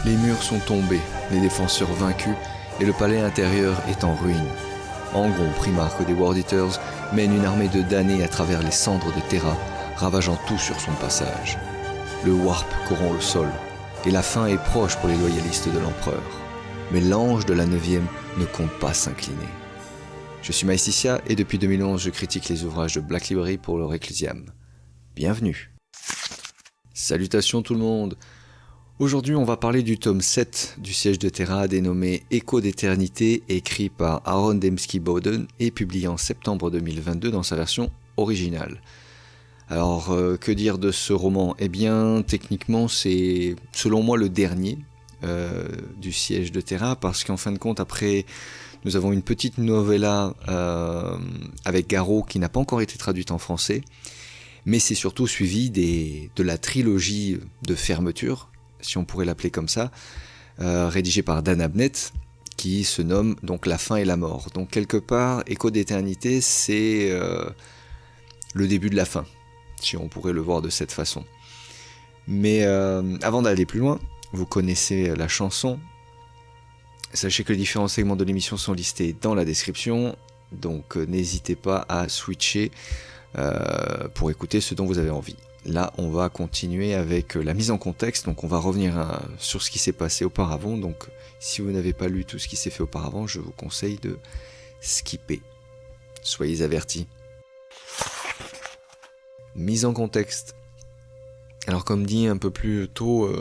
Les murs sont tombés, les défenseurs vaincus, et le palais intérieur est en ruine. Angron, primarque des War Eaters, mène une armée de damnés à travers les cendres de Terra, ravageant tout sur son passage. Le warp corrompt le sol, et la fin est proche pour les loyalistes de l'empereur. Mais l'ange de la 9e ne compte pas s'incliner. Je suis Maesticia, et depuis 2011, je critique les ouvrages de Black Library pour le Reclusiam. Bienvenue. Salutations tout le monde. Aujourd'hui, on va parler du tome 7 du Siège de Terra, dénommé Écho d'éternité, écrit par Aaron Dembski-Bowden et publié en septembre 2022 dans sa version originale. Alors, que dire de ce roman ? Eh bien, techniquement, c'est, selon moi, le dernier du Siège de Terra, parce qu'en fin de compte, après, nous avons une petite novella avec Garou qui n'a pas encore été traduite en français, mais c'est surtout suivi de la trilogie de fermeture, si on pourrait l'appeler comme ça, rédigée par Dan Abnett, qui se nomme donc La fin et la mort. Donc quelque part, Écho d'éternité, c'est le début de la fin, si on pourrait le voir de cette façon. Mais avant d'aller plus loin, vous connaissez la chanson. Sachez que les différents segments de l'émission sont listés dans la description, donc n'hésitez pas à switcher pour écouter ce dont vous avez envie. Là, on va continuer avec la mise en contexte, donc on va revenir sur ce qui s'est passé auparavant. Donc, si vous n'avez pas lu tout ce qui s'est fait auparavant, je vous conseille de skipper. Soyez avertis. Mise en contexte. Alors, comme dit un peu plus tôt,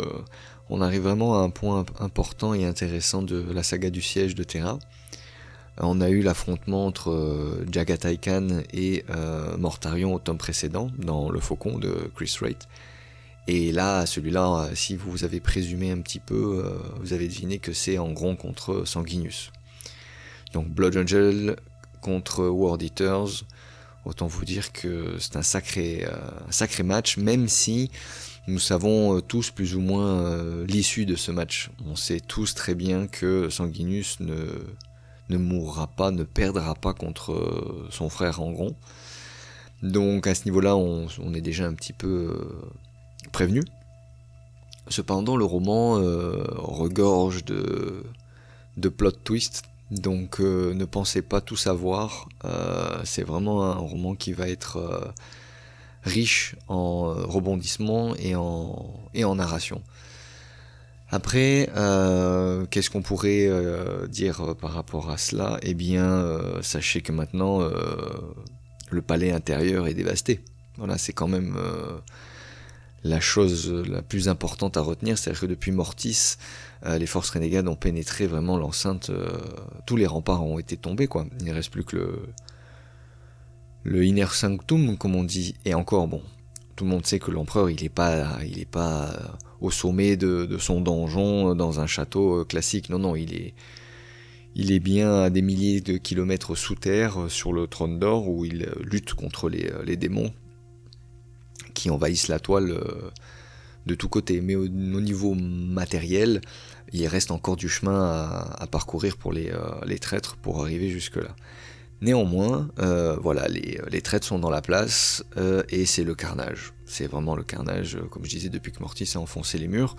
on arrive vraiment à un point important et intéressant de la saga du Siège de Terra. On a eu l'affrontement entre Jaghatai Khan et Mortarion au tome précédent, dans Le Faucon de Chris Wright. Et là, celui-là, si vous avez présumé un petit peu, vous avez deviné que c'est Angron contre Sanguinius. Donc Blood Angel contre War Eaters, autant vous dire que c'est un sacré match, même si nous savons tous plus ou moins l'issue de ce match. On sait tous très bien que Sanguinius ne mourra pas, ne perdra pas contre son frère Angron. Donc à ce niveau-là, on est déjà un petit peu prévenu. Cependant, le roman regorge de plot twists, donc ne pensez pas tout savoir. C'est vraiment un roman qui va être riche en rebondissements et en narration. Après, qu'est-ce qu'on pourrait dire par rapport à cela ? Eh bien, sachez que maintenant, le palais intérieur est dévasté. Voilà, c'est quand même la chose la plus importante à retenir, c'est-à-dire que depuis Mortis, les forces renégades ont pénétré vraiment l'enceinte, tous les remparts ont été tombés, quoi. Il ne reste plus que le Inner Sanctum, comme on dit, et encore, bon, tout le monde sait que l'empereur, il est pas au sommet de son donjon dans un château classique. Non, il est bien à des milliers de kilomètres sous terre sur le trône d'or où il lutte contre les démons qui envahissent la toile de tous côtés. Mais au niveau matériel, il reste encore du chemin à parcourir pour les traîtres pour arriver jusque-là. Néanmoins, voilà, les traîtres sont dans la place et c'est le carnage. C'est vraiment le carnage, comme je disais, depuis que Mortis a enfoncé les murs.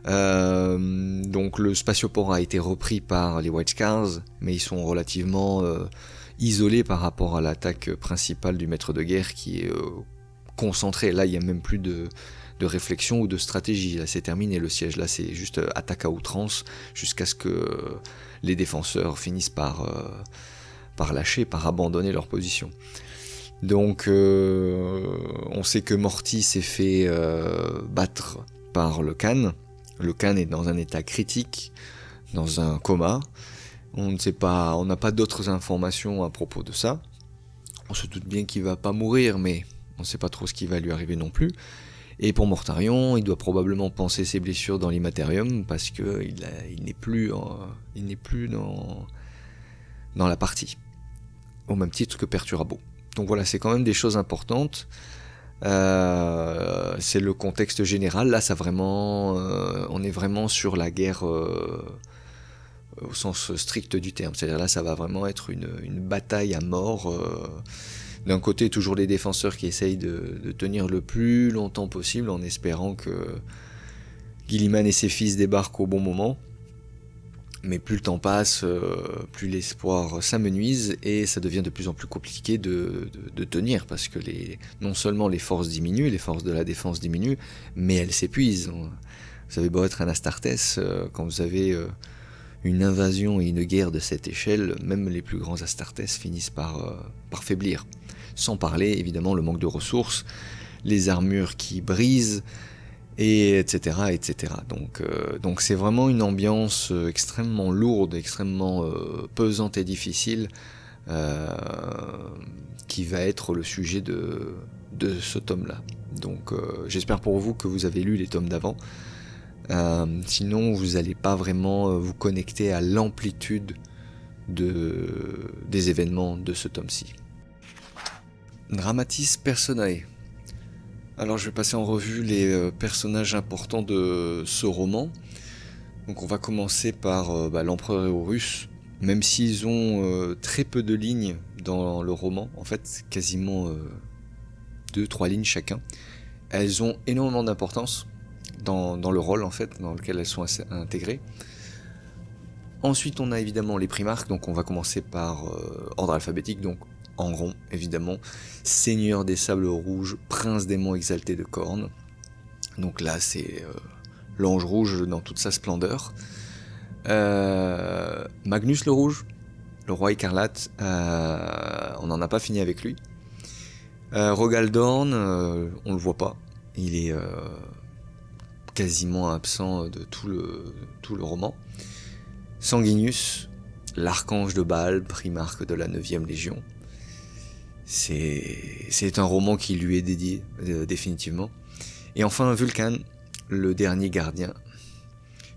Donc le spatioport a été repris par les White Scars, mais ils sont relativement isolés par rapport à l'attaque principale du maître de guerre qui est concentrée. Là, il n'y a même plus de réflexion ou de stratégie. Là, c'est terminé le siège. Là, c'est juste attaque à outrance jusqu'à ce que les défenseurs finissent par lâcher, par abandonner leur position. Donc on sait que Morty s'est fait battre par le Khan. Le Khan est dans un état critique, dans un coma. On ne sait pas, on n'a pas d'autres informations à propos de ça. On se doute bien qu'il va pas mourir, mais on ne sait pas trop ce qui va lui arriver non plus. Et pour Mortarion, il doit probablement panser ses blessures dans l'Immaterium parce que il n'est plus dans la partie, au même titre que Perturabo. Donc voilà, c'est quand même des choses importantes. C'est le contexte général. Là, on est vraiment sur la guerre au sens strict du terme. C'est-à-dire là, ça va vraiment être une bataille à mort. D'un côté, toujours les défenseurs qui essayent de tenir le plus longtemps possible en espérant Gilliman et ses fils débarquent au bon moment, mais plus le temps passe, plus l'espoir s'amenuise et ça devient de plus en plus compliqué de tenir parce que non seulement les forces diminuent, les forces de la défense diminuent, mais elles s'épuisent. Vous avez beau être un Astartes, quand vous avez une invasion et une guerre de cette échelle, même les plus grands Astartes finissent par faiblir. Sans parler évidemment le manque de ressources, les armures qui brisent, et etc. etc. Donc c'est vraiment une ambiance extrêmement lourde, extrêmement pesante et difficile qui va être le sujet de ce tome-là. Donc j'espère pour vous que vous avez lu les tomes d'avant. Sinon vous n'allez pas vraiment vous connecter à l'amplitude des événements de ce tome-ci. Dramatis Personae. Alors je vais passer en revue les personnages importants de ce roman. Donc on va commencer par l'empereur Eurus. Même s'ils ont très peu de lignes dans le roman, en fait quasiment 2-3 lignes chacun, elles ont énormément d'importance dans le rôle en fait, dans lequel elles sont intégrées. Ensuite on a évidemment les primarques, donc on va commencer par ordre alphabétique, donc en rond évidemment, seigneur des sables rouges, prince démon exalté de Corne. Donc là c'est l'ange rouge dans toute sa splendeur. Magnus le rouge, le roi écarlate, on n'en a pas fini avec lui. Rogaldorn, on le voit pas, il est quasiment absent de tout le roman. Sanguinius, l'archange de Baal, primarque de la 9e Légion. C'est un roman qui lui est dédié, définitivement. Et enfin Vulcan, le dernier gardien,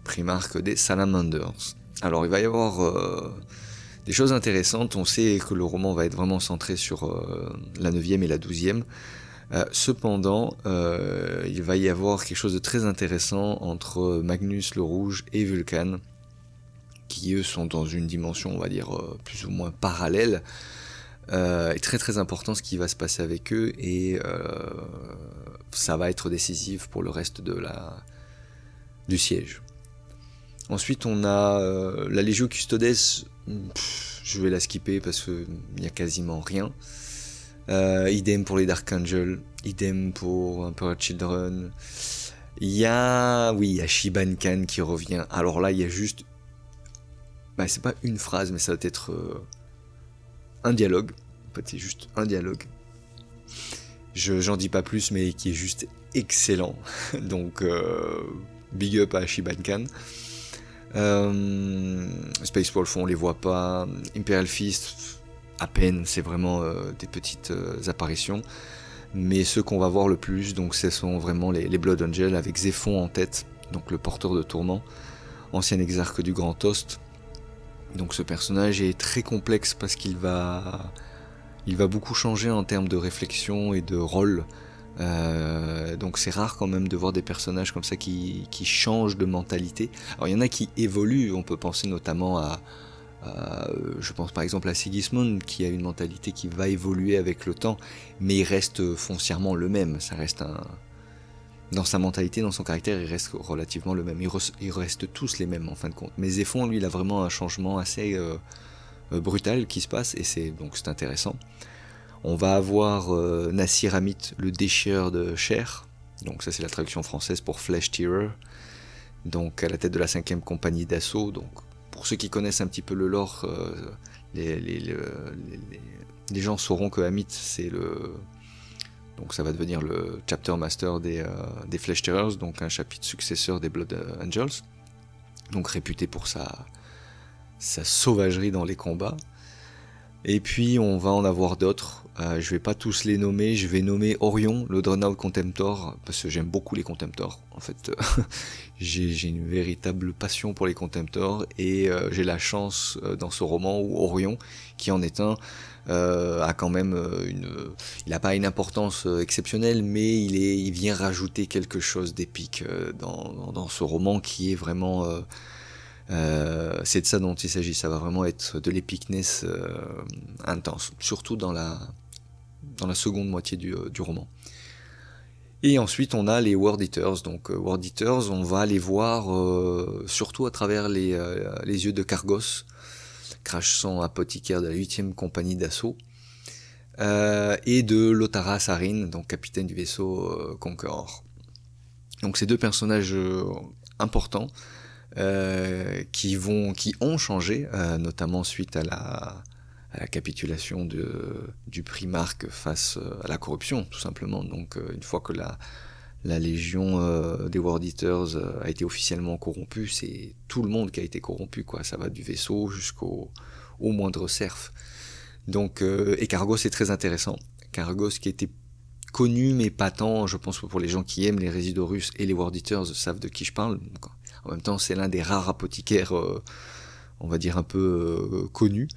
primarque des Salamanders. Alors il va y avoir des choses intéressantes. On sait que le roman va être vraiment centré sur la 9e et la 12e. Cependant, il va y avoir quelque chose de très intéressant entre Magnus le Rouge et Vulcan, qui eux sont dans une dimension, on va dire, plus ou moins parallèle. Est très très important ce qui va se passer avec eux et ça va être décisif pour le reste du siège. Ensuite on a la Legio Custodes, je vais la skipper parce qu'il n'y a quasiment rien. Idem pour les Dark Angels, idem pour Emperor Children. Il y a Shiban Khan qui revient. Alors là il y a juste, c'est pas une phrase mais ça va être un dialogue. En fait c'est juste un dialogue. J'en dis pas plus mais qui est juste excellent. Donc big up à Shiban Khan. Space Wolf on les voit pas. Imperial Fist à peine, c'est vraiment des petites apparitions. Mais ceux qu'on va voir le plus, donc ce sont vraiment les Blood Angels avec Zéphon en tête, donc le porteur de tourment, ancien exarque du Grand Ost. Donc ce personnage est très complexe parce qu'il va beaucoup changer en termes de réflexion et de rôle. Donc c'est rare quand même de voir des personnages comme ça qui changent de mentalité. Alors il y en a qui évoluent, on peut penser notamment je pense par exemple à Sigismund qui a une mentalité qui va évoluer avec le temps, mais il reste foncièrement le même. Ça reste dans sa mentalité, dans son caractère, il reste relativement le même. Ils restent tous les mêmes en fin de compte. Mais Zéphon, lui, il a vraiment un changement assez brutal qui se passe et c'est intéressant. On va avoir Nassir Amit, le déchireur de chair. Donc ça c'est la traduction française pour Flesh Tearer. Donc à la tête de la 5e compagnie d'assaut. Donc pour ceux qui connaissent un petit peu le lore, les gens sauront que Amit donc ça va devenir le chapter master des Flesh Tearers, donc un chapitre successeur des Blood Angels. Donc réputé pour sa sauvagerie dans les combats. Et puis on va en avoir d'autres, je vais pas tous les nommer, je vais nommer Orion, le Dreadnought Contemptor, parce que j'aime beaucoup les Contemptors, en fait j'ai une véritable passion pour les Contemptors, et j'ai la chance dans ce roman où Orion, qui en est un, a quand même il n'a pas une importance exceptionnelle, mais il vient rajouter quelque chose d'épique dans ce roman qui est vraiment... c'est de ça dont il s'agit, ça va vraiment être de l'épicness intense, surtout dans la seconde moitié du roman. Et ensuite, on a les World Eaters. Donc, World Eaters, on va les voir surtout à travers les yeux de Kargos, Crash 100 apothicaire de la 8e compagnie d'assaut, et de Lotara Sarin, donc capitaine du vaisseau Conqueror. Donc, ces deux personnages importants qui ont changé, notamment suite à la capitulation du Primarque face à la corruption, tout simplement. Donc, une fois que la légion des World Eaters a été officiellement corrompue, c'est tout le monde qui a été corrompu, quoi. Ça va du vaisseau jusqu'au moindre serf. Donc, et Kargos est très intéressant. Kargos qui était connu mais pas tant, je pense que pour les gens qui aiment les résidus russes et les World Eaters savent de qui je parle. Donc, en même temps, c'est l'un des rares apothicaires, on va dire un peu connus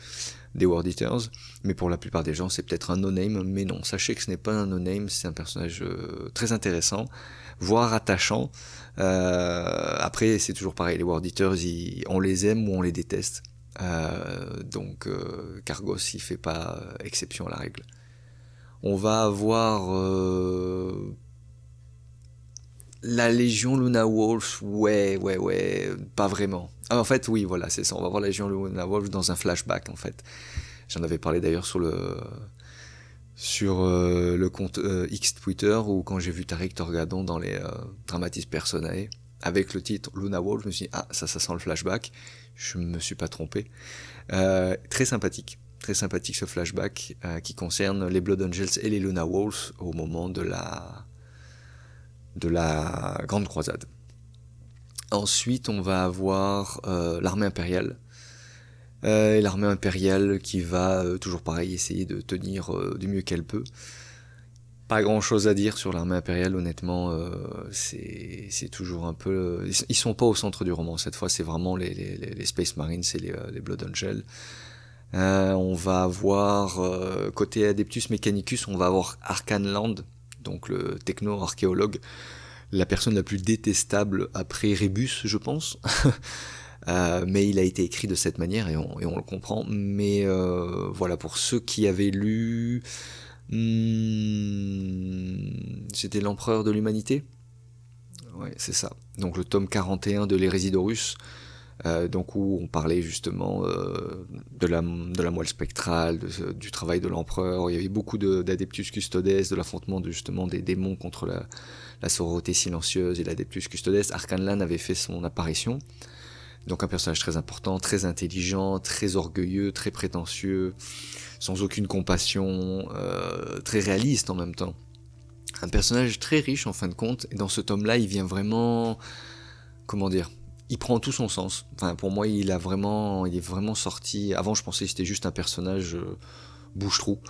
des World Eaters, mais pour la plupart des gens c'est peut-être un no-name, mais non, sachez que ce n'est pas un no-name, c'est un personnage très intéressant, voire attachant. Après c'est toujours pareil, les World Eaters, on les aime ou on les déteste, donc Kargos il fait pas exception à la règle. On va avoir la Légion Luna Wolf, ouais, pas vraiment. Ah, en fait, oui, voilà, c'est ça. On va voir la Légion Luna Wolf dans un flashback, en fait. J'en avais parlé d'ailleurs sur le compte X Twitter, ou quand j'ai vu Tariq Torgadon dans les Dramatis Personae, avec le titre Luna Wolf, je me suis dit, ah, ça sent le flashback. Je me suis pas trompé. Très sympathique ce flashback qui concerne les Blood Angels et les Luna Wolves au moment de la Grande Croisade. Ensuite, on va avoir l'armée impériale. L'armée impériale qui va, toujours pareil, essayer de tenir du mieux qu'elle peut. Pas grand chose à dire sur l'armée impériale, honnêtement, c'est toujours un peu... Ils sont pas au centre du roman, cette fois c'est vraiment les Space Marines et les Blood Angels. On va avoir, côté Adeptus Mechanicus, on va avoir Arcane Land, donc le techno-archéologue, la personne la plus détestable après Rébus, je pense. Mais il a été écrit de cette manière et on le comprend. Mais voilà, pour ceux qui avaient lu... c'était l'Empereur de l'Humanité. Ouais, c'est ça. Donc le tome 41 de l'Hérésie d'Horus. Donc où on parlait justement de la moelle spectrale, du travail de l'empereur. Il y avait beaucoup d'Adeptus Custodes, de l'affrontement justement des démons contre la sororité silencieuse et l'Adeptus Custodes. Arcane Lan avait fait son apparition. Donc un personnage très important, très intelligent, très orgueilleux, très prétentieux, sans aucune compassion, très réaliste en même temps. Un personnage très riche en fin de compte, et dans ce tome-là, il vient vraiment... Comment dire ? Il prend tout son sens. Enfin, pour moi, il est vraiment sorti... Avant, je pensais que c'était juste un personnage bouche-trou.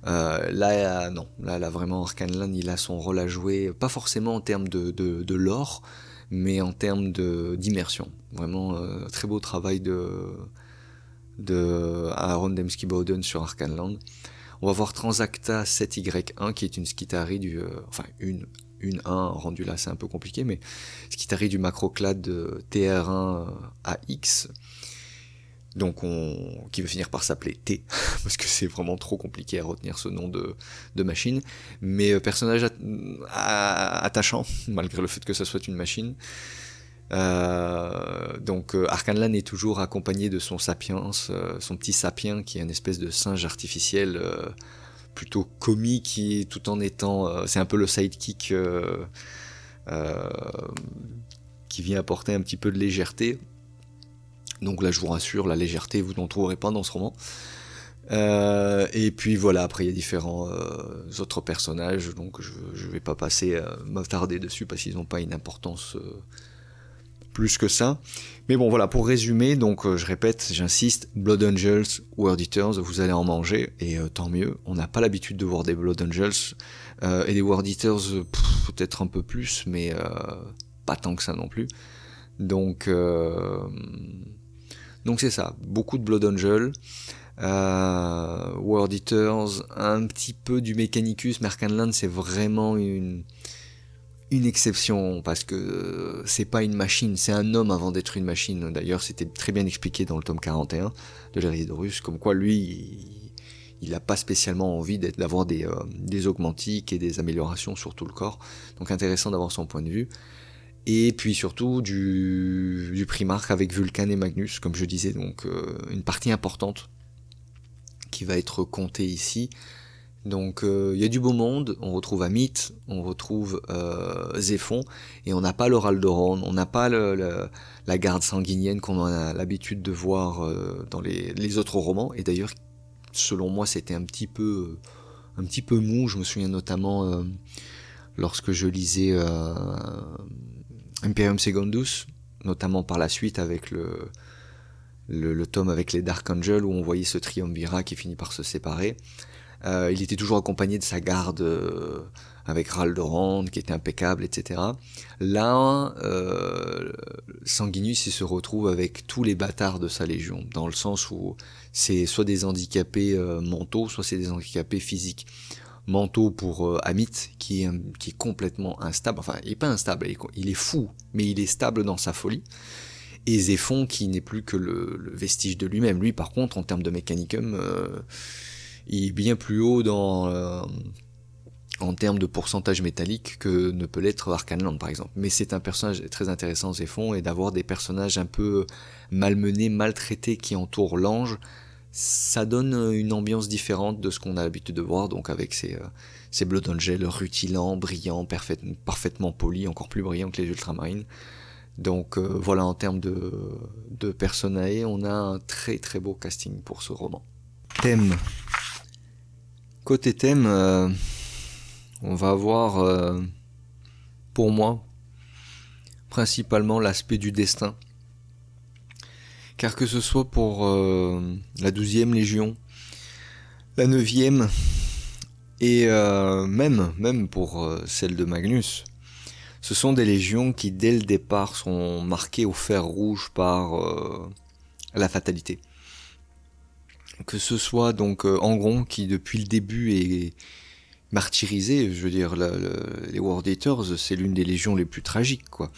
Non. Là, vraiment, Arcane Lan, il a son rôle à jouer, pas forcément en termes de lore, mais en termes d'immersion. Vraiment, très beau travail de Aaron Dembski-Bowden sur Arcane Land. On va voir Transacta 7Y1, qui est une Skitari une 1 rendue là, c'est un peu compliqué, mais Skitari du macroclade TR1 AX, donc qui va finir par s'appeler T, parce que c'est vraiment trop compliqué à retenir ce nom de machine, mais personnage attachant, malgré le fait que ça soit une machine. Donc Arcane Lan est toujours accompagné de son sapiens, son petit sapien qui est une espèce de singe artificiel plutôt comique, tout en étant... c'est un peu le sidekick qui vient apporter un petit peu de légèreté. Donc là je vous rassure, la légèreté vous n'en trouverez pas dans ce roman. Et puis voilà, après il y a différents autres personnages, donc je vais pas m'attarder dessus parce qu'ils n'ont pas une importance plus que ça. Mais bon voilà, pour résumer, donc je répète, j'insiste, Blood Angels, World Eaters, vous allez en manger, et tant mieux. On n'a pas l'habitude de voir des Blood Angels, et des World Eaters peut-être un peu plus, mais pas tant que ça non plus. Donc c'est ça, beaucoup de Blood Angels, World Eaters, un petit peu du Mechanicus, mais Arcane Land c'est vraiment une exception, parce que c'est pas une machine, c'est un homme avant d'être une machine. D'ailleurs, c'était très bien expliqué dans le tome 41 de l'Hérésie d'Horus, comme quoi lui, il n'a pas spécialement envie d'avoir des augmentiques et des améliorations sur tout le corps. Donc intéressant d'avoir son point de vue. Et puis surtout du Primarch avec Vulcan et Magnus, comme je disais, donc une partie importante qui va être comptée ici. Donc il y a du beau monde, on retrouve Amit, on retrouve Zéphon, et on n'a pas le Raldoran, on n'a pas la garde sanguinienne qu'on a l'habitude de voir dans les autres romans, et d'ailleurs selon moi c'était un petit peu mou. Je me souviens notamment lorsque je lisais Imperium Secondus, notamment par la suite avec le tome avec les Dark Angels, où on voyait ce triumvirat qui finit par se séparer. Il était toujours accompagné de sa garde avec Raldoran qui était impeccable, etc. Là, Sanguinius il se retrouve avec tous les bâtards de sa légion, dans le sens où c'est soit des handicapés mentaux, soit c'est des handicapés physiques. Mentaux pour Amit, qui est complètement instable, enfin il n'est pas instable, il est fou, mais il est stable dans sa folie. Et Zéphon qui n'est plus que le vestige de lui-même. Lui par contre en termes de mécanicum, il est bien plus haut en termes de pourcentage métallique que ne peut l'être Arcaneland par exemple. Mais c'est un personnage très intéressant Zéphon, et d'avoir des personnages un peu malmenés, maltraités qui entourent l'ange, ça donne une ambiance différente de ce qu'on a l'habitude de voir, donc avec ces Blood Angels rutilants, brillants, parfaitement polis, encore plus brillants que les ultramarines. Donc voilà, en termes de personnae, on a un très très beau casting pour ce roman. Thème. Côté thème, on va avoir, pour moi, principalement l'aspect du destin. Car que ce soit pour la 12e Légion, la 9e, et même pour celle de Magnus, ce sont des légions qui dès le départ sont marquées au fer rouge par la fatalité. Que ce soit donc Angron qui depuis le début est martyrisé, je veux dire les World Eaters c'est l'une des légions les plus tragiques quoi.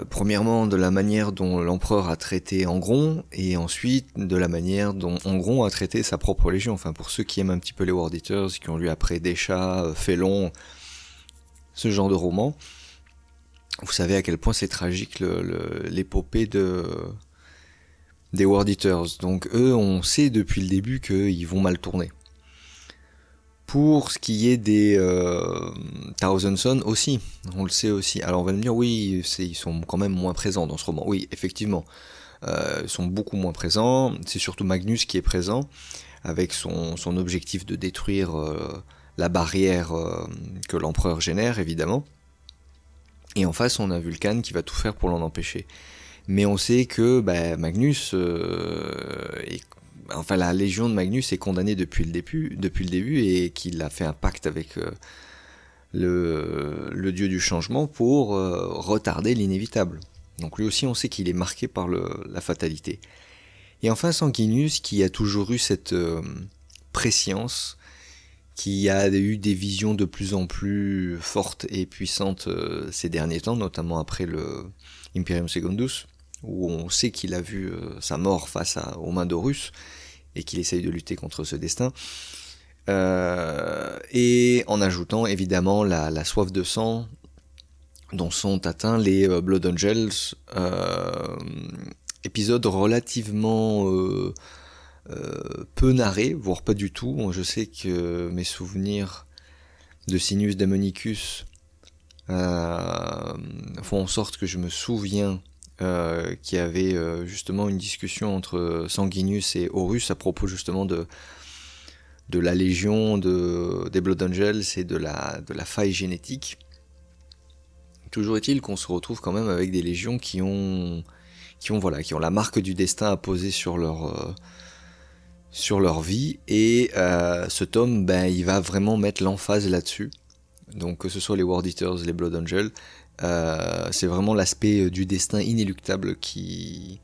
Premièrement de la manière dont l'empereur a traité Angron, et ensuite de la manière dont Angron a traité sa propre légion. Enfin pour ceux qui aiment un petit peu les World Eaters, qui ont lu après Deschat, Félon, ce genre de roman, vous savez à quel point c'est tragique l'épopée des World Eaters. Donc eux, on sait depuis le début qu'ils vont mal tourner. Pour ce qui est des Thousand Sons aussi, on le sait aussi. Alors on va me dire, oui, ils sont quand même moins présents dans ce roman. Oui, effectivement, ils sont beaucoup moins présents. C'est surtout Magnus qui est présent, avec son objectif de détruire la barrière que l'empereur génère, évidemment. Et en face, on a Vulcan qui va tout faire pour l'en empêcher. Mais on sait que Magnus, la légion de Magnus est condamnée depuis le début, et qu'il a fait un pacte avec le dieu du changement pour retarder l'inévitable. Donc lui aussi, on sait qu'il est marqué par la fatalité. Et enfin, Sanguinius, qui a toujours eu cette prescience, qui a eu des visions de plus en plus fortes et puissantes ces derniers temps, notamment après le Imperium Secondus, où on sait qu'il a vu sa mort face aux mains d'Horus, et qu'il essaye de lutter contre ce destin. Et en ajoutant évidemment la soif de sang dont sont atteints les Blood Angels, épisode relativement peu narré, voire pas du tout. Je sais que mes souvenirs de Sinus Daemonicus font en sorte que je me souviens qu'il y avait justement une discussion entre Sanguinius et Horus à propos justement de la légion des Blood Angels et de la faille génétique. Toujours est-il qu'on se retrouve quand même avec des légions qui ont la marque du destin à poser sur leur vie, et ce tome, il va vraiment mettre l'emphase là-dessus. Donc que ce soit les World Eaters, les Blood Angels, c'est vraiment l'aspect du destin inéluctable qui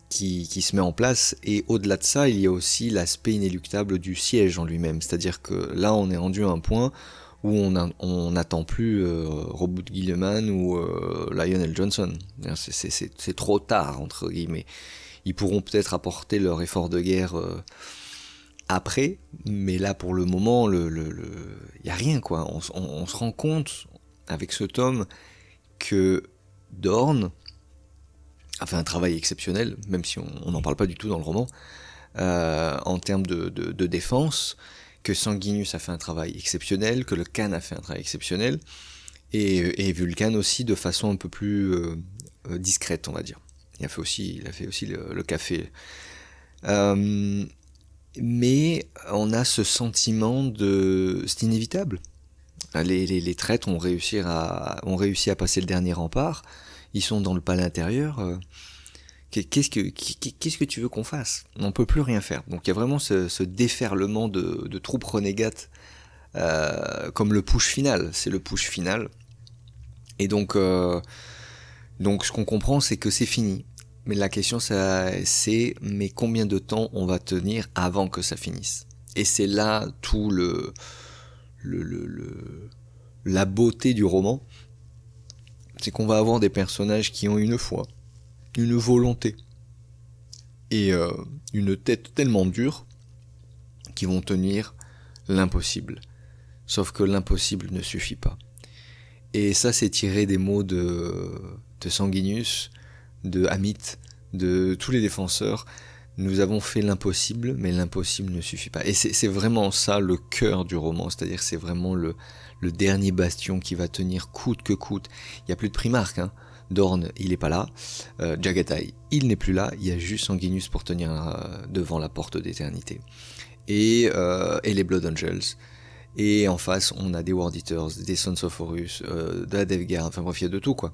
se met en place, et au-delà de ça, il y a aussi l'aspect inéluctable du siège en lui-même, c'est-à-dire que là, on est rendu à un point où on n'attend plus Robert Guillemin ou Lionel Johnson. C'est trop tard, entre guillemets. Ils pourront peut-être apporter leur effort de guerre après, mais là pour le moment, y a rien quoi. On se rend compte avec ce tome que Dorn a fait un travail exceptionnel, même si on n'en parle pas du tout dans le roman, en termes de défense, que Sanguinius a fait un travail exceptionnel, que le Khan a fait un travail exceptionnel, et Vulcan aussi de façon un peu plus discrète, on va dire. Il a fait aussi le café. Mais on a ce sentiment de... C'est inévitable. Les traîtres ont réussi à passer le dernier rempart. Ils sont dans le palais intérieur. Qu'est-ce que tu veux qu'on fasse? On ne peut plus rien faire. Donc il y a vraiment ce déferlement de troupes renégates comme le push final. C'est le push final. Et donc ce qu'on comprend, c'est que c'est fini. Mais la question, c'est mais combien de temps on va tenir avant que ça finisse? Et c'est là tout la beauté du roman. C'est qu'on va avoir des personnages qui ont une foi, une volonté et une tête tellement dure qui vont tenir l'impossible. Sauf que l'impossible ne suffit pas. Et ça, c'est tiré des mots de Sanguinius, de Amit, de tous les défenseurs. Nous avons fait l'impossible, mais l'impossible ne suffit pas. Et c'est vraiment ça le cœur du roman, c'est-à-dire c'est vraiment le dernier bastion qui va tenir coûte que coûte. Il n'y a plus de Primarque, hein. Dorn, il n'est pas là. Jaghatai, il n'est plus là. Il y a juste Sanguinius pour tenir devant la porte d'éternité. Et les Blood Angels. Et en face, on a des World Eaters, des Sons of Horus, de la Death Guard, enfin bref, il y a de tout, quoi.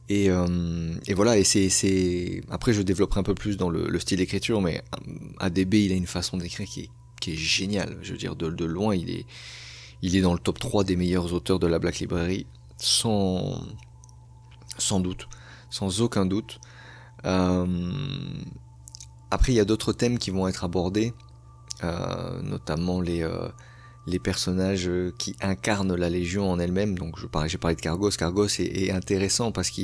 Et voilà, et c'est... Après, je développerai un peu plus dans le style d'écriture, mais ADB, il a une façon d'écrire qui est géniale. Je veux dire, de loin, il est dans le top 3 des meilleurs auteurs de la Black Library, sans doute, sans aucun doute. Après, il y a d'autres thèmes qui vont être abordés, notamment les personnages qui incarnent la Légion en elle-même. Donc j'ai parlé de Cargos. Cargos est intéressant parce que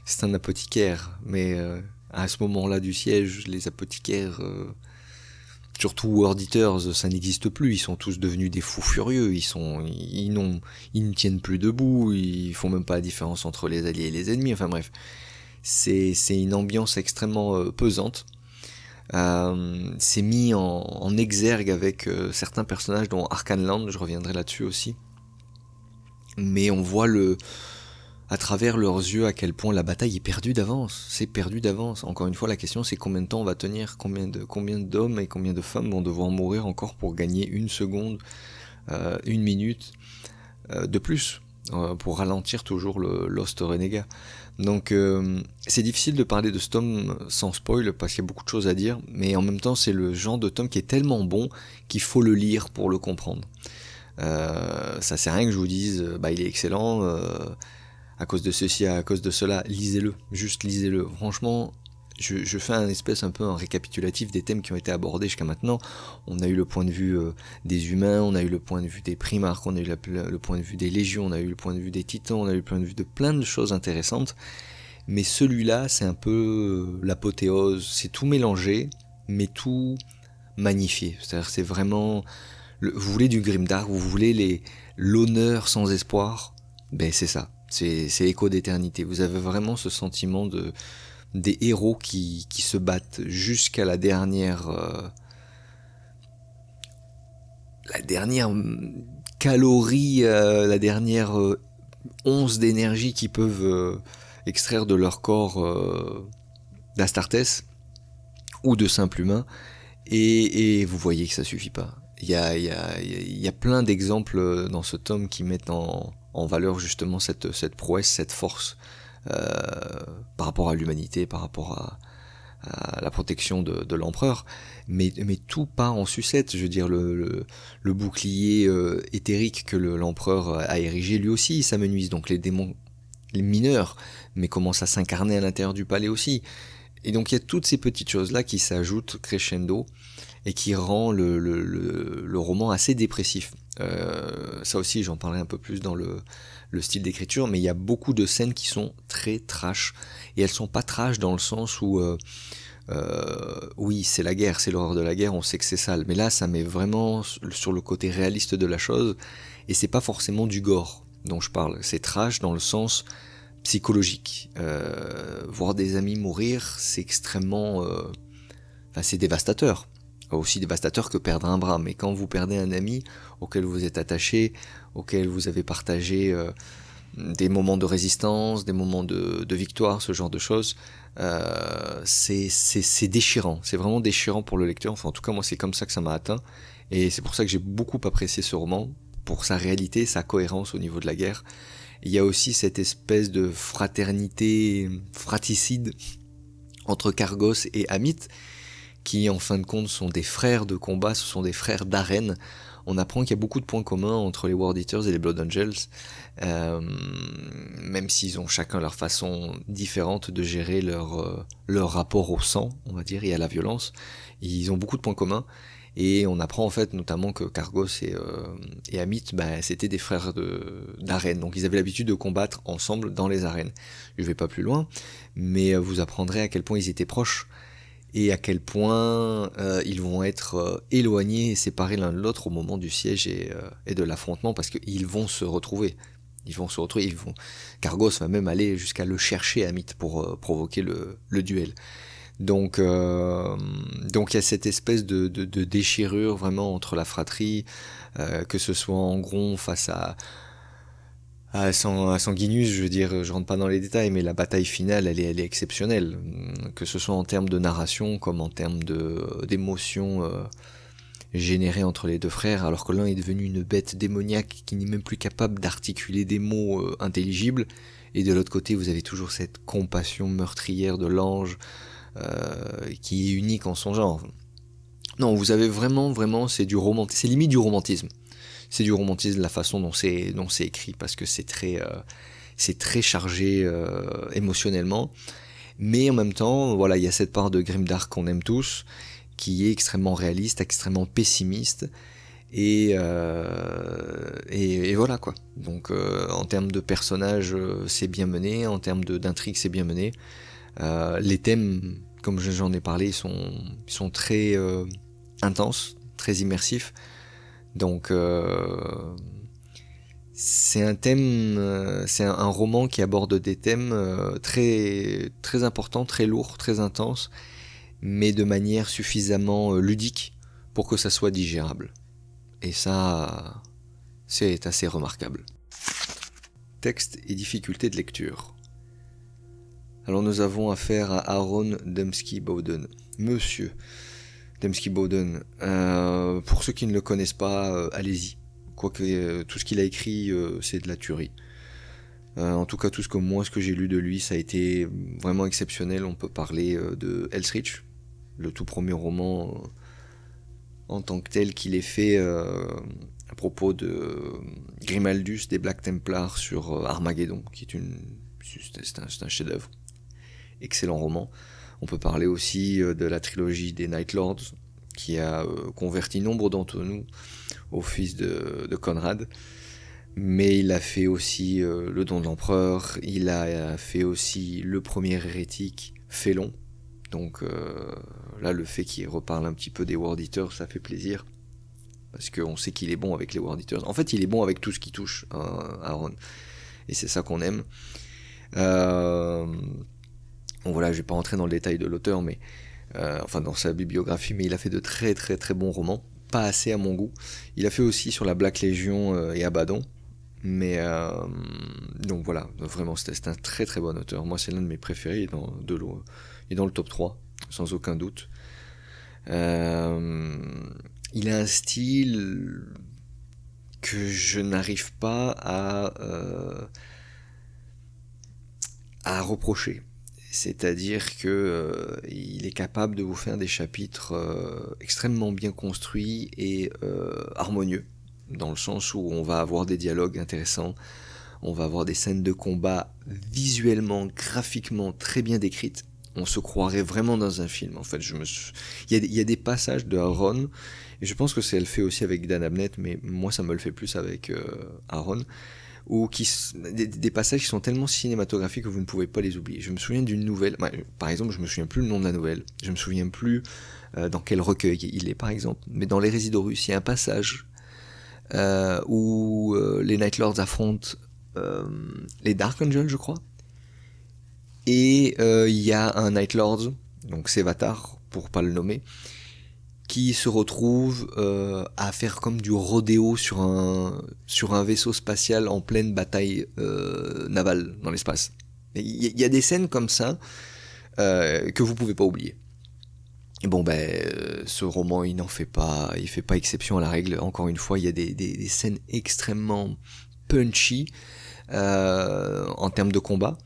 c'est un apothicaire, mais à ce moment-là du siège, les apothicaires, surtout World Eaters, ça n'existe plus. Ils sont tous devenus des fous furieux. Ils ne tiennent plus debout. Ils font même pas la différence entre les alliés et les ennemis. Enfin bref, c'est une ambiance extrêmement pesante. C'est mis en exergue avec certains personnages dont Arcanland, je reviendrai là-dessus aussi, mais on voit à travers leurs yeux à quel point la bataille est perdue d'avance. C'est perdu d'avance. Encore une fois, la question c'est combien de temps on va tenir, combien d'hommes et combien de femmes vont devoir mourir encore pour gagner une seconde, une minute de plus, pour ralentir toujours le Lost Renégat. Donc c'est difficile de parler de ce tome sans spoil parce qu'il y a beaucoup de choses à dire, mais en même temps c'est le genre de tome qui est tellement bon qu'il faut le lire pour le comprendre. Ça sert à rien que je vous dise il est excellent à cause de ceci, à cause de cela. Lisez-le, juste lisez-le. Franchement, je fais un récapitulatif des thèmes qui ont été abordés jusqu'à maintenant. On a eu le point de vue des humains, on a eu le point de vue des primarques, on a eu le point de vue des légions, on a eu le point de vue des titans, on a eu le point de vue de plein de choses intéressantes. Mais celui-là, c'est un peu l'apothéose. C'est tout mélangé, mais tout magnifié. C'est-à-dire, c'est vraiment... vous voulez du grimdark, vous voulez l'honneur sans espoir, ben c'est ça. C'est Écho d'éternité. Vous avez vraiment ce sentiment des héros qui se battent jusqu'à la dernière calorie, la dernière once d'énergie qu'ils peuvent extraire de leur corps d'Astartes ou de simple humain, et vous voyez que ça suffit pas. Il y a plein d'exemples dans ce tome qui mettent en valeur justement cette prouesse, cette force par rapport à l'humanité, par rapport à la protection de l'empereur, mais tout part en sucette. Je veux dire, le bouclier éthérique que l'empereur a érigé, lui aussi il s'amenuise, donc les démons, les mineurs, mais commencent à s'incarner à l'intérieur du palais aussi. Et donc il y a toutes ces petites choses là qui s'ajoutent crescendo et qui rend le roman assez dépressif. Ça aussi j'en parlerai un peu plus dans le style d'écriture, mais il y a beaucoup de scènes qui sont très trash, et elles sont pas trash dans le sens où Oui, c'est la guerre, c'est l'horreur de la guerre, on sait que c'est sale, mais là ça met vraiment sur le côté réaliste de la chose, et c'est pas forcément du gore dont je parle, c'est trash dans le sens psychologique. Voir des amis mourir, c'est extrêmement... Enfin, c'est dévastateur. Aussi dévastateur que perdre un bras, mais quand vous perdez un ami auquel vous êtes attaché, auquel vous avez partagé des moments de résistance, des moments de victoire, ce genre de choses, c'est déchirant. C'est vraiment déchirant pour le lecteur. Enfin, en tout cas, moi, c'est comme ça que ça m'a atteint. Et c'est pour ça que j'ai beaucoup apprécié ce roman, pour sa réalité, sa cohérence au niveau de la guerre. Il y a aussi cette espèce de fraternité fratricide entre Kargos et Amit, qui en fin de compte sont des frères de combat, ce sont des frères d'arène. On apprend qu'il y a beaucoup de points communs entre les World Eaters et les Blood Angels, même s'ils ont chacun leur façon différente de gérer leur rapport au sang, on va dire, et à la violence. Ils ont beaucoup de points communs, et on apprend en fait notamment que Kargos et Amit, c'était des frères d'arène, donc ils avaient l'habitude de combattre ensemble dans les arènes. Je vais pas plus loin, mais vous apprendrez à quel point ils étaient proches, et à quel point ils vont être éloignés et séparés l'un de l'autre au moment du siège et de l'affrontement, parce qu'ils vont se retrouver. Kargos va même aller jusqu'à le chercher, Amit, pour provoquer le duel. Donc il y a cette espèce de déchirure vraiment entre la fratrie, que ce soit en Gron face à Sanguinus, je veux dire, je rentre pas dans les détails, mais la bataille finale, elle est exceptionnelle, que ce soit en termes de narration comme en termes d'émotions générées entre les deux frères, alors que l'un est devenu une bête démoniaque qui n'est même plus capable d'articuler des mots intelligibles, et de l'autre côté, vous avez toujours cette compassion meurtrière de l'ange qui est unique en son genre. Non, vous avez vraiment, c'est du romantisme, c'est limite du romantisme. C'est du romantisme la façon dont c'est écrit, parce que c'est très chargé émotionnellement, mais en même temps, voilà, il y a cette part de grimdark qu'on aime tous, qui est extrêmement réaliste, extrêmement pessimiste, et voilà quoi. Donc en termes de personnages, c'est bien mené, en termes d'intrigue, c'est bien mené. Les thèmes, comme j'en ai parlé, sont très intenses, très immersifs. Donc c'est un roman qui aborde des thèmes très très importants, très lourds, très intenses, mais de manière suffisamment ludique pour que ça soit digérable. Et ça, c'est assez remarquable. Texte et difficulté de lecture. Alors nous avons affaire à Aaron Dembski-Bowden. Monsieur Dembski-Bowden. Pour ceux qui ne le connaissent pas, allez-y. Quoique tout ce qu'il a écrit, c'est de la tuerie. En tout cas, tout ce que j'ai lu de lui, ça a été vraiment exceptionnel. On peut parler de Hell's le tout premier roman en tant que tel qu'il ait fait à propos de Grimaldus des Black Templars sur Armageddon, qui est c'est un chef-d'œuvre. Excellent roman. On peut parler aussi de la trilogie des Night Lords, qui a converti nombre d'entre nous au fils de Conrad. Mais il a fait aussi Le Don de l'Empereur, il a fait aussi Le Premier Hérétique, Félon. Donc là, le fait qu'il reparle un petit peu des World Eaters, ça fait plaisir. Parce qu'on sait qu'il est bon avec les World Eaters. En fait, il est bon avec tout ce qui touche Aaron. Et c'est ça qu'on aime. Bon voilà, je vais pas rentrer dans le détail de l'auteur, mais enfin dans sa bibliographie, mais il a fait de très très très bons romans, pas assez à mon goût. Il a fait aussi sur la Black Legion et Abaddon, mais donc voilà, vraiment c'est un très très bon auteur. Moi c'est l'un de mes préférés, il est dans le top 3, sans aucun doute. Il a un style que je n'arrive pas à reprocher. C'est-à-dire que il est capable de vous faire des chapitres extrêmement bien construits et harmonieux, dans le sens où on va avoir des dialogues intéressants, on va avoir des scènes de combat visuellement, graphiquement très bien décrites. On se croirait vraiment dans un film. En fait, il y a des passages de Aaron, et je pense que c'est le fait aussi avec Dan Abnett, mais moi ça me le fait plus avec Aaron, ou des passages qui sont tellement cinématographiques que vous ne pouvez pas les oublier. Je me souviens d'une nouvelle, par exemple, je me souviens plus le nom de la nouvelle, je me souviens plus dans quel recueil il est par exemple, mais dans Les Résidorus, il y a un passage où les Night Lords affrontent les Dark Angels, je crois, et il y a un Night Lord, donc Sévatar pour pas le nommer, qui se retrouve à faire comme du rodéo sur un vaisseau spatial en pleine bataille navale dans l'espace. Il y a des scènes comme ça que vous pouvez pas oublier. Et bon ce roman il fait pas exception à la règle. Encore une fois, il y a des scènes extrêmement punchy en termes de combat.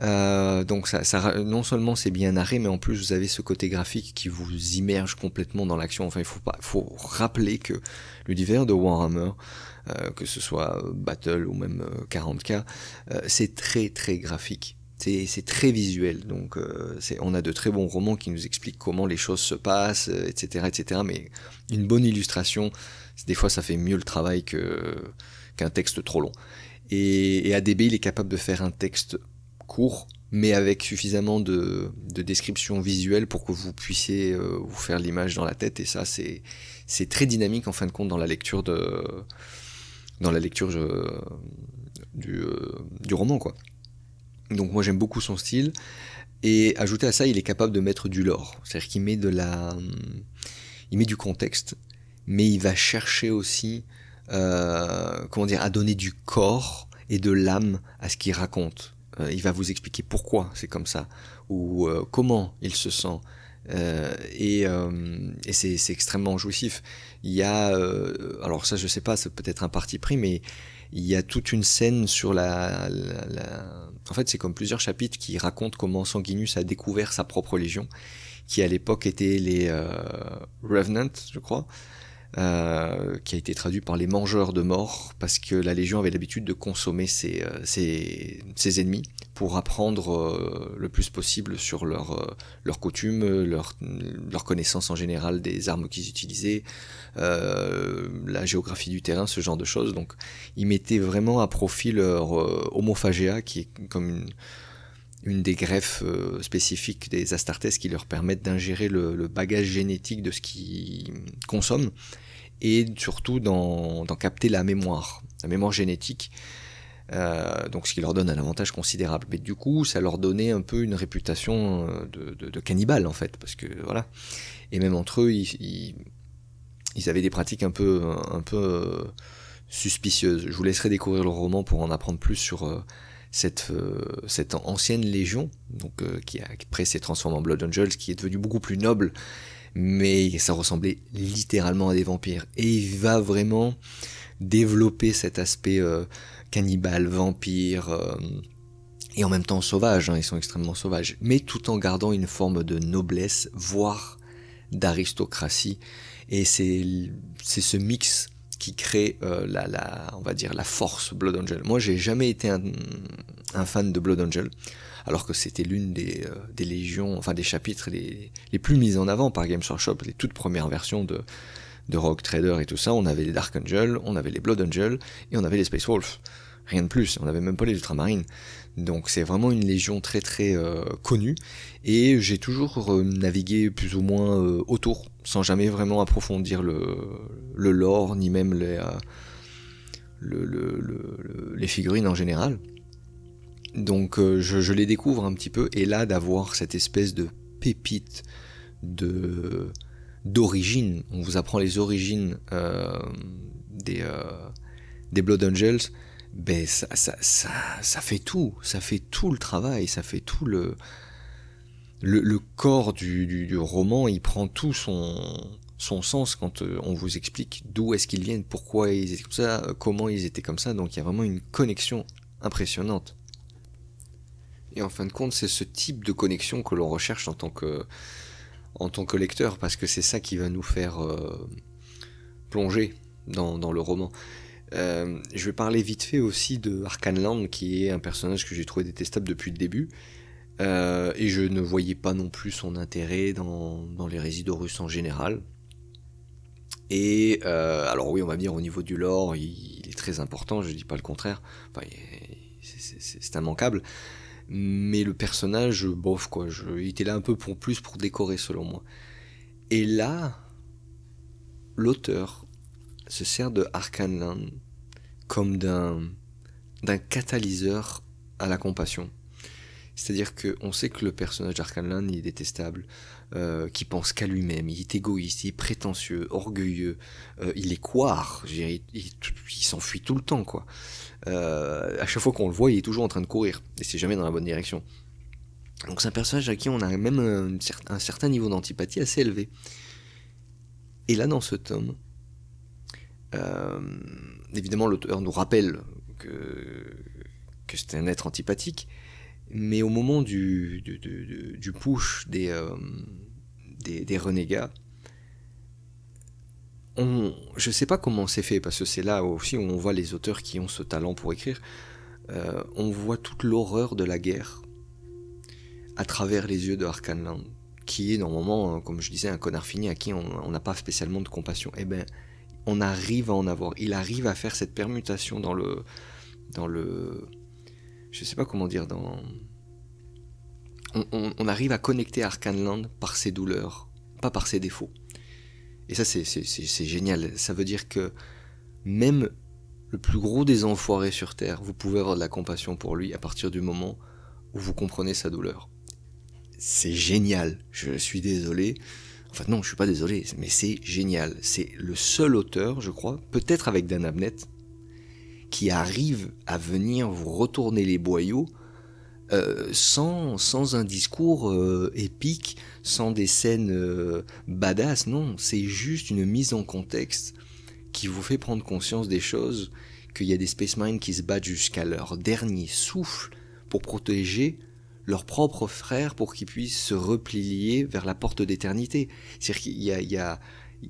Donc ça, non seulement c'est bien narré, mais en plus vous avez ce côté graphique qui vous immerge complètement dans l'action. Enfin, faut rappeler que l'univers de Warhammer, que ce soit Battle ou même 40K, c'est très très graphique. C'est très visuel, donc on a de très bons romans qui nous expliquent comment les choses se passent, etc., etc. Mais une bonne illustration, des fois ça fait mieux le travail qu'un texte trop long. Et ADB, il est capable de faire un texte court, mais avec suffisamment de description visuelle pour que vous puissiez vous faire l'image dans la tête, et ça c'est très dynamique en fin de compte dans la lecture du roman, quoi. Donc moi j'aime beaucoup son style, et ajouté à ça, il est capable de mettre du lore, c'est-à-dire qu'il met il met du contexte, mais il va chercher aussi à donner du corps et de l'âme à ce qu'il raconte. Il va vous expliquer pourquoi c'est comme ça, ou comment il se sent, et c'est extrêmement jouissif. Il y a, alors ça je sais pas, c'est peut-être un parti pris, mais il y a toute une scène sur en fait c'est comme plusieurs chapitres qui racontent comment Sanguinus a découvert sa propre légion, qui à l'époque étaient les Revenants, je crois, qui a été traduit par les mangeurs de mort, parce que la Légion avait l'habitude de consommer ses ennemis pour apprendre le plus possible sur leurs coutumes, leur connaissance en général des armes qu'ils utilisaient, la géographie du terrain, ce genre de choses. Donc ils mettaient vraiment à profit leur homophagéa, qui est comme une des greffes spécifiques des Astartes qui leur permettent d'ingérer le bagage génétique de ce qu'ils consomment, et surtout d'en capter la mémoire génétique, donc ce qui leur donne un avantage considérable. Mais du coup, ça leur donnait un peu une réputation de cannibales, en fait, parce que voilà. Et même entre eux, ils avaient des pratiques un peu suspicieuses. Je vous laisserai découvrir le roman pour en apprendre plus sur cette ancienne légion, donc qui après s'est transformée en Blood Angels, qui est devenue beaucoup plus noble, mais ça ressemblait littéralement à des vampires. Et il va vraiment développer cet aspect cannibale, vampire, et en même temps sauvage, hein, ils sont extrêmement sauvages, mais tout en gardant une forme de noblesse, voire d'aristocratie. Et c'est ce mix qui crée on va dire la force Blood Angel. Moi j'ai jamais été un fan de Blood Angel, alors que c'était l'une des légions, enfin des chapitres les plus mis en avant par Games Workshop, les toutes premières versions de Rogue Trader et tout ça. On avait les Dark Angel, on avait les Blood Angel, et on avait les Space Wolves. Rien de plus, on n'avait même pas les Ultramarines. Donc c'est vraiment une légion très très connue, et j'ai toujours navigué plus ou moins autour, sans jamais vraiment approfondir le lore, ni même les figurines en général. Donc je les découvre un petit peu, et là d'avoir cette espèce de pépite d'origine, on vous apprend les origines des Blood Angels, ben ça fait tout le travail, ça fait tout le corps du roman. Il prend tout son sens quand on vous explique d'où est-ce qu'ils viennent, pourquoi ils étaient comme ça, comment ils étaient comme ça. Donc il y a vraiment une connexion impressionnante. Et en fin de compte, c'est ce type de connexion que l'on recherche en tant que lecteur, parce que c'est ça qui va nous faire plonger dans le roman. Je vais parler vite fait aussi de Arcanland, qui est un personnage que j'ai trouvé détestable depuis le début, et je ne voyais pas non plus son intérêt dans les Résidorus en général. Et alors oui, on va dire au niveau du lore, il est est très important, je dis pas le contraire, enfin, c'est immanquable, mais le personnage, bof quoi, il était là un peu pour plus pour décorer selon moi. Et là, l'auteur se sert de Arcane Land comme d'un catalyseur à la compassion. C'est-à-dire qu'on sait que le personnage d'Arcane Land il est détestable, qui pense qu'à lui-même, il est égoïste, il est prétentieux, orgueilleux, il est couard, il s'enfuit tout le temps quoi. À chaque fois qu'on le voit, il est toujours en train de courir, et c'est jamais dans la bonne direction. Donc c'est un personnage à qui on a même un certain niveau d'antipathie assez élevé. Et là dans ce tome, évidemment l'auteur nous rappelle que c'est un être antipathique, mais au moment du push des renégats, je sais pas comment c'est fait, parce que c'est là aussi où on voit les auteurs qui ont ce talent pour écrire, on voit toute l'horreur de la guerre à travers les yeux de Arcane Land, qui est normalement, comme je disais, un connard fini à qui on n'a pas spécialement de compassion. Eh ben, on arrive à en avoir. Il arrive à faire cette permutation dans le, je sais pas comment dire, on arrive à connecter Arcane Land par ses douleurs, pas par ses défauts. Et ça, c'est génial. Ça veut dire que même le plus gros des enfoirés sur Terre, vous pouvez avoir de la compassion pour lui à partir du moment où vous comprenez sa douleur. C'est génial. Je suis désolé. Enfin non, je suis pas désolé, mais c'est génial. C'est le seul auteur, je crois, peut-être avec Dan Abnett, qui arrive à venir vous retourner les boyaux sans un discours épique, sans des scènes badass. Non, c'est juste une mise en contexte qui vous fait prendre conscience des choses, qu'il y a des Space Marines qui se battent jusqu'à leur dernier souffle pour protéger leurs propres frères, pour qu'ils puissent se replier vers la porte d'éternité. C'est-à-dire qu'il y a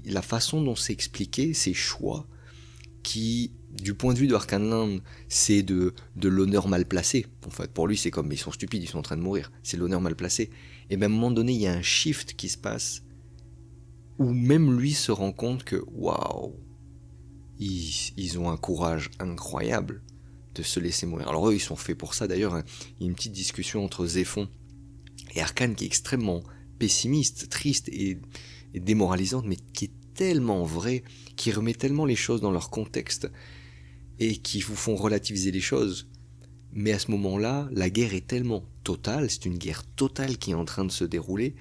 la façon dont c'est expliqué, ces choix, qui, du point de vue de Arcane Land, c'est de l'honneur mal placé. En fait, pour lui, c'est comme, ils sont stupides, ils sont en train de mourir. C'est l'honneur mal placé. Et bien, à un moment donné, il y a un shift qui se passe, où même lui se rend compte que, waouh, ils ont un courage incroyable de se laisser mourir. Alors eux, ils sont faits pour ça. D'ailleurs, hein, il y a une petite discussion entre Zéphon et Arcane qui est extrêmement pessimiste, triste et démoralisante, mais qui est tellement vraie, qui remet tellement les choses dans leur contexte et qui vous font relativiser les choses. Mais à ce moment-là, la guerre est tellement totale, c'est une guerre totale qui est en train de se dérouler,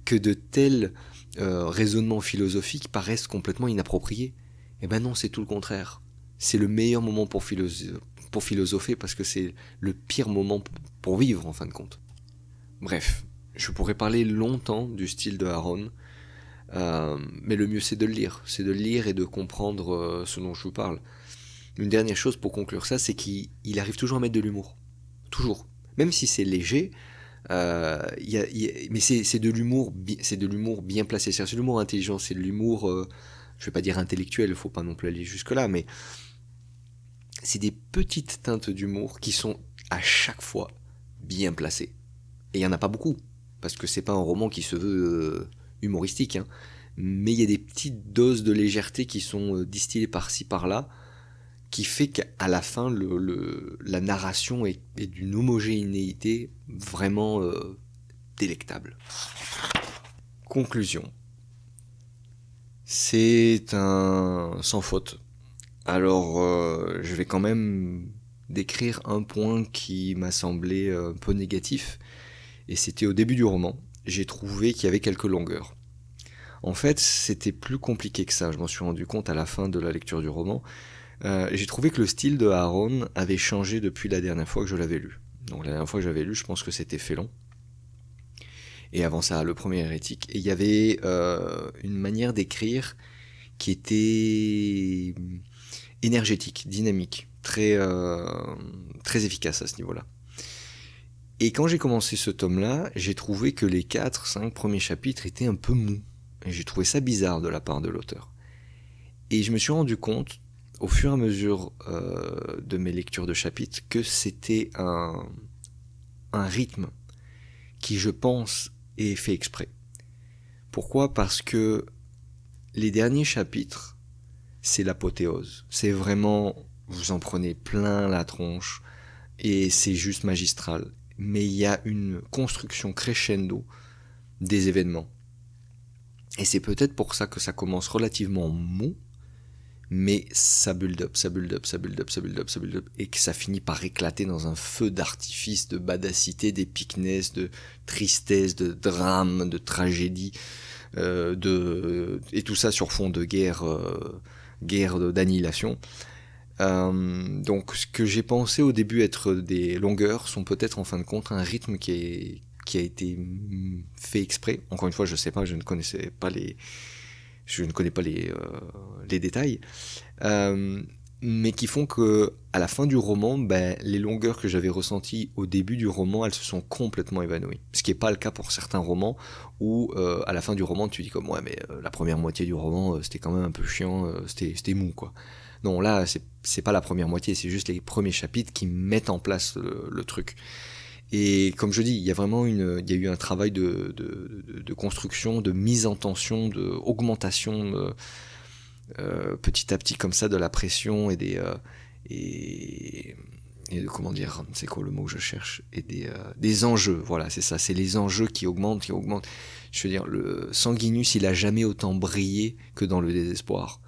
que de tels raisonnements philosophiques paraissent complètement inappropriés. Eh ben non, c'est tout le contraire. C'est le meilleur moment pour philosopher parce que c'est le pire moment pour vivre en fin de compte. Bref, je pourrais parler longtemps du style de Aaron, mais le mieux c'est de le lire et de comprendre ce dont je vous parle. Une dernière chose pour conclure ça, c'est qu'il arrive toujours à mettre de l'humour. Toujours. Même si c'est léger, mais c'est de l'humour bien placé. C'est de l'humour intelligent, c'est de l'humour, je vais pas dire intellectuel, il faut pas non plus aller jusque là, mais c'est des petites teintes d'humour qui sont à chaque fois bien placées. Et il y en a pas beaucoup, parce que c'est pas un roman qui se veut humoristique, hein. Mais il y a des petites doses de légèreté qui sont distillées par-ci par-là, qui fait qu'à la fin, la narration est d'une homogénéité vraiment délectable. Conclusion. C'est un sans faute. Alors, je vais quand même décrire un point qui m'a semblé un peu négatif, et c'était au début du roman. J'ai trouvé qu'il y avait quelques longueurs. En fait, c'était plus compliqué que ça, je m'en suis rendu compte à la fin de la lecture du roman. J'ai trouvé que le style de Aaron avait changé depuis la dernière fois que je l'avais lu. Donc la dernière fois que j'avais lu, je pense que c'était Félon. Et avant ça, le premier hérétique. Et il y avait une manière d'écrire qui était énergétique, dynamique, très efficace à ce niveau-là. Et quand j'ai commencé ce tome-là, j'ai trouvé que les 4-5 premiers chapitres étaient un peu mous. Et j'ai trouvé ça bizarre de la part de l'auteur. Et je me suis rendu compte, au fur et à mesure de mes lectures de chapitres, que c'était un rythme qui, je pense, est fait exprès. Pourquoi ? Parce que les derniers chapitres, c'est l'apothéose. C'est vraiment vous en prenez plein la tronche, et c'est juste magistral. Mais il y a une construction crescendo des événements. Et c'est peut-être pour ça que ça commence relativement mou, mais ça build up, ça build up, ça build up, ça build up, ça build up, et que ça finit par éclater dans un feu d'artifice, de badacité, d'épicness, de tristesse, de drame, de tragédie, et tout ça sur fond de guerre d'annihilation. Donc ce que j'ai pensé au début être des longueurs sont peut-être en fin de compte un rythme qui a été fait exprès. Encore une fois, je sais pas, je ne connais pas les détails, mais qui font que à la fin du roman, les longueurs que j'avais ressenties au début du roman, elles se sont complètement évanouies. Ce qui n'est pas le cas pour certains romans où à la fin du roman, tu dis comme ouais, mais la première moitié du roman, c'était quand même un peu chiant, c'était mou quoi. Non, là, c'est pas la première moitié, c'est juste les premiers chapitres qui mettent en place le truc. Et comme je dis, il y a eu un travail de construction, de mise en tension, d'augmentation petit à petit comme ça de la pression et comment dire, c'est quoi le mot que je cherche, et des enjeux, voilà, c'est ça, c'est les enjeux qui augmentent. Je veux dire, le Sanguinus, il a jamais autant brillé que dans le désespoir.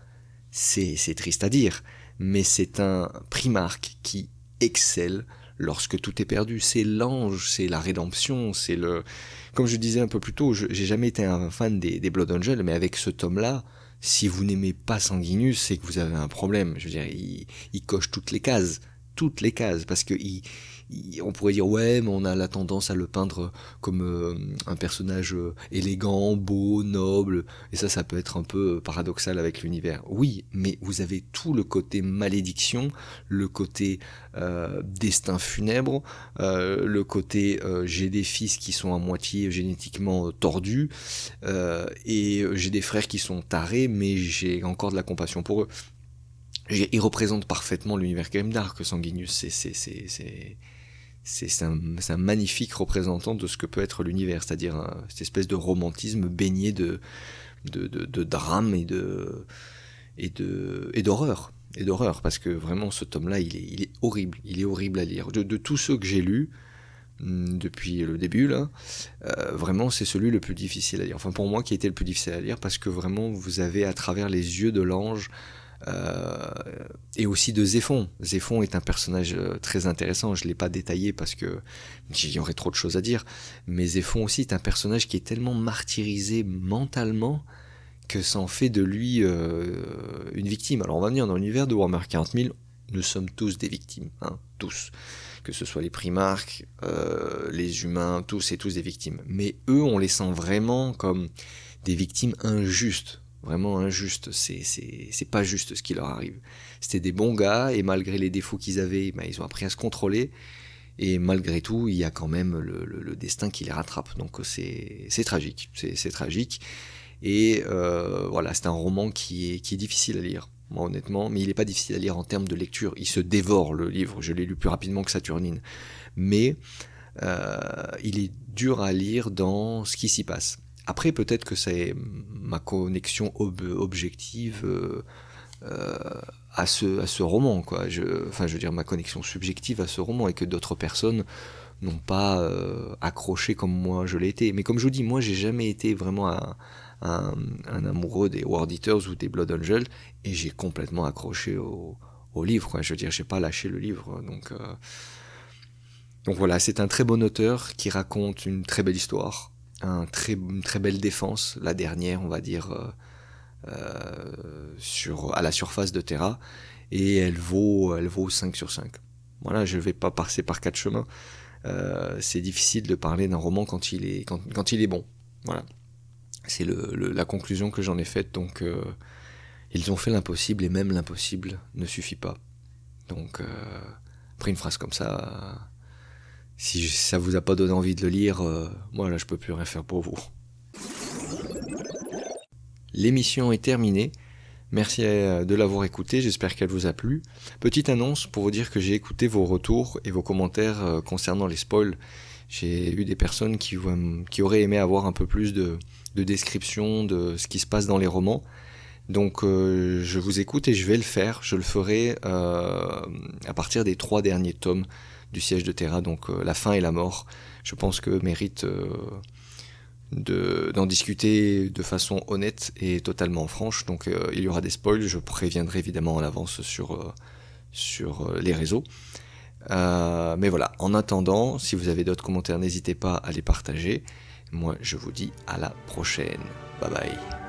C'est triste à dire, mais c'est un Primarque qui excelle lorsque tout est perdu. C'est l'ange, c'est la rédemption, c'est le... Comme je disais un peu plus tôt, j'ai jamais été un fan des Blood Angels, mais avec ce tome-là, si vous n'aimez pas Sanguinus, c'est que vous avez un problème. Je veux dire, il coche toutes les cases, parce que on pourrait dire ouais, mais on a la tendance à le peindre comme un personnage élégant, beau, noble, et ça peut être un peu paradoxal avec l'univers. Oui, mais vous avez tout le côté malédiction, le côté destin funèbre, le côté j'ai des fils qui sont à moitié génétiquement tordus, et j'ai des frères qui sont tarés, mais j'ai encore de la compassion pour eux. Il représente parfaitement l'univers Grimdark, Sanguinius. C'est un magnifique représentant de ce que peut être l'univers, c'est-à-dire cette espèce de romantisme baigné de drame et d'horreur. Et d'horreur, parce que vraiment ce tome-là, il est horrible. Il est horrible à lire. De tous ceux que j'ai lus, depuis le début, là, vraiment c'est celui le plus difficile à lire. Enfin pour moi qui a été le plus difficile à lire, parce que vraiment vous avez à travers les yeux de l'ange, et aussi de Zéphon. Zéphon est un personnage très intéressant, je ne l'ai pas détaillé parce que il y aurait trop de choses à dire, mais Zéphon aussi est un personnage qui est tellement martyrisé mentalement que ça en fait de lui une victime. Alors on va venir dans l'univers de Warhammer 40 000, nous sommes tous des victimes, hein, tous. Que ce soit les Primarques, les humains, tous et tous des victimes. Mais eux, on les sent vraiment comme des victimes injustes. Vraiment injuste, c'est pas juste ce qui leur arrive. C'était des bons gars, et malgré les défauts qu'ils avaient, ils ont appris à se contrôler, et malgré tout, il y a quand même le destin qui les rattrape. Donc c'est tragique, c'est tragique, et voilà, c'est un roman qui est difficile à lire, moi honnêtement, mais il n'est pas difficile à lire en termes de lecture, il se dévore le livre, je l'ai lu plus rapidement que Saturnine, mais il est dur à lire dans ce qui s'y passe. Après, peut-être que c'est ma connexion objective à ce roman, quoi. Je veux dire, ma connexion subjective à ce roman, et que d'autres personnes n'ont pas accroché comme moi je l'ai été. Mais comme je vous dis, moi, j'ai jamais été vraiment un amoureux des World Eaters ou des Blood Angels, et j'ai complètement accroché au livre, quoi. Je veux dire, j'ai pas lâché le livre, donc voilà, c'est un très bon auteur qui raconte une très belle histoire. Une très belle défense, la dernière, on va dire, à la surface de Terra, et elle vaut 5 sur 5. Voilà, je ne vais pas passer par 4 chemins. C'est difficile de parler d'un roman quand il est bon. Voilà, c'est la conclusion que j'en ai faite. Donc, ils ont fait l'impossible, et même l'impossible ne suffit pas. Donc, après une phrase comme ça... Si ça vous a pas donné envie de le lire, moi là je peux plus rien faire pour vous. L'émission est terminée. Merci de l'avoir écoutée, j'espère qu'elle vous a plu. Petite annonce pour vous dire que j'ai écouté vos retours et vos commentaires concernant les spoils. J'ai eu des personnes qui auraient aimé avoir un peu plus de description de ce qui se passe dans les romans. Donc je vous écoute et je vais le faire. Je le ferai à partir des 3 derniers tomes du Siège de Terra, donc la fin et la mort. Je pense que mérite d'en discuter de façon honnête et totalement franche. Donc il y aura des spoils, je préviendrai évidemment en avance sur les réseaux. Mais voilà, en attendant, si vous avez d'autres commentaires, n'hésitez pas à les partager. Moi, je vous dis à la prochaine. Bye bye.